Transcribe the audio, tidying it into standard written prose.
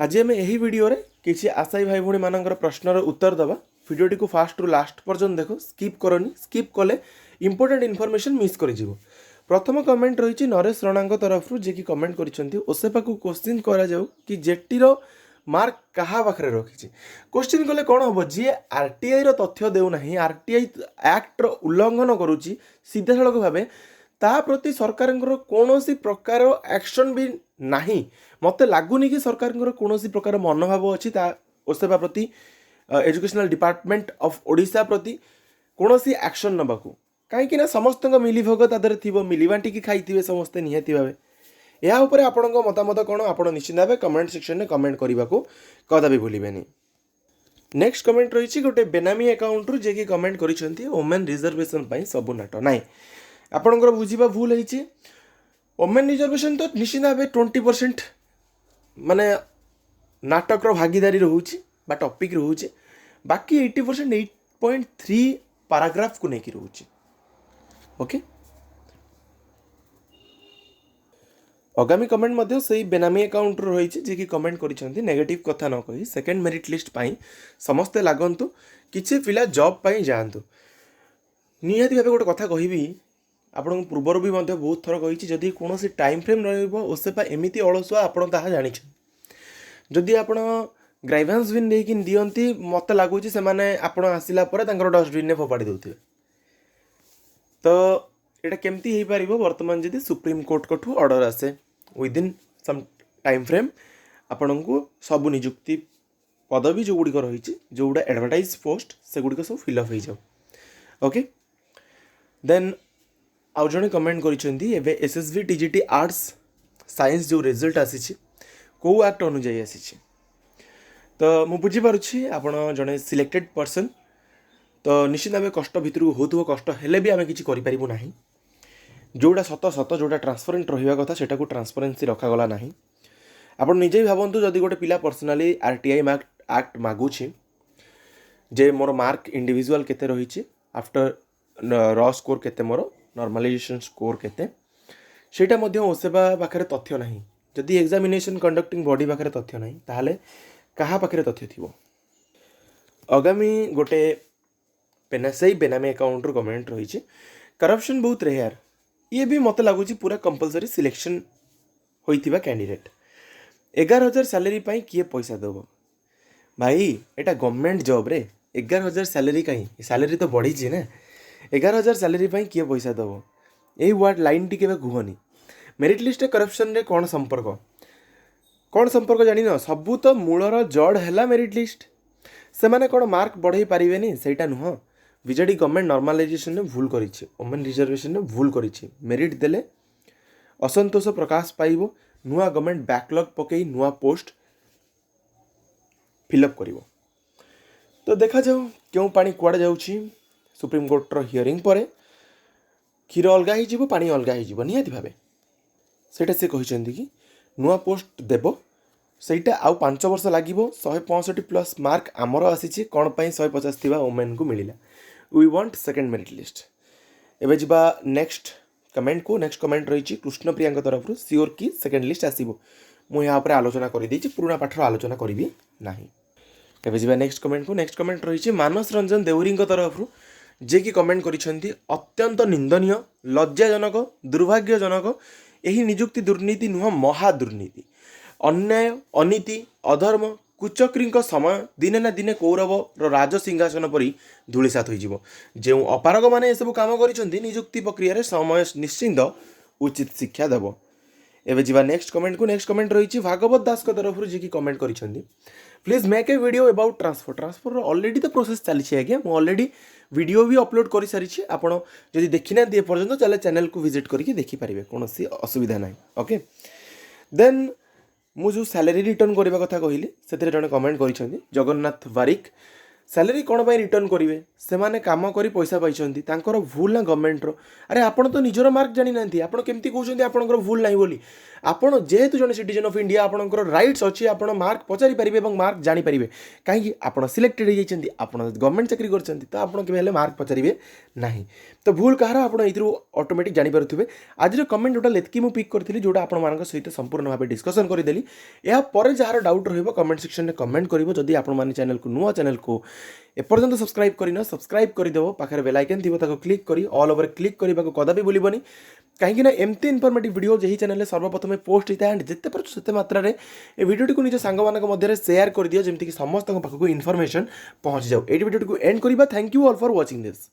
आज आम यही वीडियो रे किसी आशायी भाई भाई मानकर प्रश्नर उत्तर दबा वीडियोटी को फास्ट रु लास्ट पर्यंत देख स्किप करनी स्किप कले इंपोर्टेंट इनफॉरमेशन मिस कर प्रथम कमेंट रही नरेश रणा तरफ जे कि कमेंट कर ओसेपा को क्वेश्चन करा जाऊ कि जेटीर मार्क क्या पाखे रखी क्वेश्चन कले कौन हम जी आरटीआई तथ्य देना आरटीआई एक्टर उल्लंघन करुच्ची सीधा सड़क भाव ता प्रति सरकार कौन प्रकार एक्शन भी नहीं मत लगुनि कि सरकार कौन प्रकार मनोभाव अच्छी ओसेपा प्रति एजुकेशनल डिपार्टमेंट ऑफ ओडिशा प्रति कौन एक्शन नबाकू कहीं समस्त मिलीभोग तादर थी मिलीबांटी की खाई समस्ते निहाती भाव या उपरे आपण मतामत कौन आप निश्चित भाव कमेंट सेक्शन में कमेंट करने को कदापि भूलें। नेक्स्ट कमेंट रही गोटे बेनामी अकाउंट जे कि कमेंट कर वोमेन रिजर्वेशन सबू नाट ना आपणकर बुझा भूल है वोमेन रिजर्वेशन तो निश्चित भाव 20% माने नाटक भागीदारी रोचे बा टॉपिक रोचे बाकी 80% 8.3 पैराग्राफ को लेकिन रोचे ओके। आगामी कमेंट मध्य से बेनामी अकाउंट रही जे कि कमेंट कर नेगेटिव कथा न कही सेकेंड मेरिट लिस्ट पाई समस्ते लागंतु किसी पिला जॉब पाई जातु निहाती भाव गोटे कथा कहबी आपन पूर्वर भी बहुत थर कही जदि कौन टाइम फ्रेम रोसेपा एमती अलसुआ आप जानी जदि आप ग्राइवेंस बिन देकी दियंती मत लगुच से आपण आसला डस्टबिन में फोपाड़ी दे तो यहाँ केमती हो पार बर्तमान जदि सुप्रीम कोर्ट कठू ऑर्डर आसे विदिन सम टाइम फ्रेम आपण को सब निजुक्ति पदवी जो गुड़िक रही जो गुड़ा एडवर्टाइज पोस्ट से गुड़िक सब फिलअप हो जाओ ओके। देन आउ जड़े कमेंट कर एसएसबी टीजीटी आर्ट्स साइंस जो रिजल्ट आसी कौ एक्ट अनुजाई आसी तो मु बुझीपारुछि आपण जड़े सिलेक्टेड पर्सन तो निश्चित भाव कष्ट भितर हो कष्ट हेले भी आम कि ना जोड़ा सत सत जोड़ा ट्रांसपेरेंट रहा कथा से ट्रांसपेरेन्सी रखागला ना आप निजे भावतु जदि गोटे पिला पर्सनाली आरटीआई एक्ट मागुछि जे मोर मार्क इंडिविजुअल केते रही आफ्टर रॉ स्कोर केते मोर नॉर्मलाइजेशन स्कोर केते सेटा मध्य ओसेबा पाखरे तथ्य नहीं जदि एग्जामिनेशन कंडक्टिंग बॉडी पाखरे तथ्य नहीं ताहले कहा पाखरे तथ्य थिबो। आगामी गोटे सही बेनामी अकाउंट रो कमेंट रही करप्शन बहुत रेयर ये भी मत लगुच पूरा कंपलसरी सिलेक्शन होइथिबा कैंडिडेट 11,000 सैलरी पाई किए पैसा देव भाई एटा गवर्नमेंट जॉब रे 11,000 सैलरी कहीं सैलरी तो बढ़ी ना 11,000 सैलरी पाई किए पैसा देव यही वार्ड लाइन टी केबे गुहनी मेरिट लिस्ट करप्शन रे कौन संपर्क जानी न सबू तो मूलर जड़ है मेरिट लिस्ट से माने कौन मार्क बढ़ई पारे सेटा नुह विजेडी गवर्नमेंट नॉर्मलाइजेशन ने भूल करिछि वोमेन रिजर्वेशन ने भूल करिछि मेरिट देले असंतोष प्रकाश पाइबो नुआ गवर्नमेंट बैकलॉग पकई नुआ पोस्ट फिलअप करिवो तो देखा जाऊ क्यों पानी कुआड़े जाउछि सुप्रीम कोर्ट रो हियरिंग पर क्षीर अलगा हो पानी अलगा हो निहाती भावे सेटा से कहिसेंती कि नुआ पोस्ट देव सेटा आउ 5 वर्ष लगे 165+ मार्क आमर आसी कौन पाई 150 थी वोमेन को मिला we want second merit list एवं जा नेक्स्ट कमेंट को नेक्स्ट कमेंट रही कृष्ण प्रिया तरफ सियोर कि सेकेंड लिस्ट आसो मुझे यहाँ आलोचना कर पुराणा पाठर आलोचना करी ना एवं जा नेक्स्ट कमेंट रही मानस रंजन देउरी तरफ जे कि कमेंट करिसेंती अत्यंत निंदनीय लज्जाजनक दुर्भाग्यजनक यही निजुक्ति दुर्नीति नुह महादुर्नीति अन्याय अनीति अधर्म कुचक्री समय दिने ना दिने कौरव राज सिंहासन परी धूलिसात हो जो अपारग मैंने सब कम कर निजुक्ति प्रक्रिय समय निश्चिंत उचित शिक्षा देव एवं जी नेक्स्ट कमेंट रही भागवत दास तरफ जी कमेंट कर please make a video about transfer already तो प्रोसेस चली आज्ञा मुझे ऑलरेडी वीडियो भी अपलोड कर सारी आपड़ जब देखी ना दिए पर्यटन चले चैनल को विजिट करके देखिपारे कौन असुविधा ना ओके। देन मुझे सैलरी रिटर्न करने कथा कहली से जड़े कमेंट कर जगन्नाथ बारिक सैलरी कौन पाई रिटर्न करेंगे से काम कर पैसा पाई तांकर भूल ना गवर्नमेंटर अरे आप तो निजर मार्क जानी ना आप केमती कहते आपंकर भूल ना बोली आपण जेहेतु जन सिटीजन ऑफ इंडिया आपंकर राइट्स अच्छी आप मार्क पचारि पारे मार्क जानीपारे कहीं आप सिलेक्टेड होती आप गवर्नमेंट चाकरी कर तो आप मार्क पचारे ना तो भूल कहार आप ऑटोमेटिक जानीपारे आज कमेंट जोटा लेतकी मुझे पिक करी जोटा आप सहित संपूर्ण भाव डिस्कसन करदेली यापर जार डाउट रमेंट सेक्शन में कमेंट कर जदि आप चैनल को नुआ चैनल को एपर्यंत सब्सक्राइब करना सब्सक्राइब करदेव पाखे बेल आइकन थी क्लिक कर ऑल ओवर क्लिक करने को कदापि भूलबनी कहीं एमती इनफॉर्मेटिव वीडियो यही चैनल सर्वप्रथम पोस्ट होता है एंड जिते पार्छ से मात्रा ये वीडियो को निज सांग मध्य शेयर कर दियो जमीक समस्त पाखक इनफॉरमेशन पहुंच जाओ ये वीडियो को एंड करवा thank you all for watching this.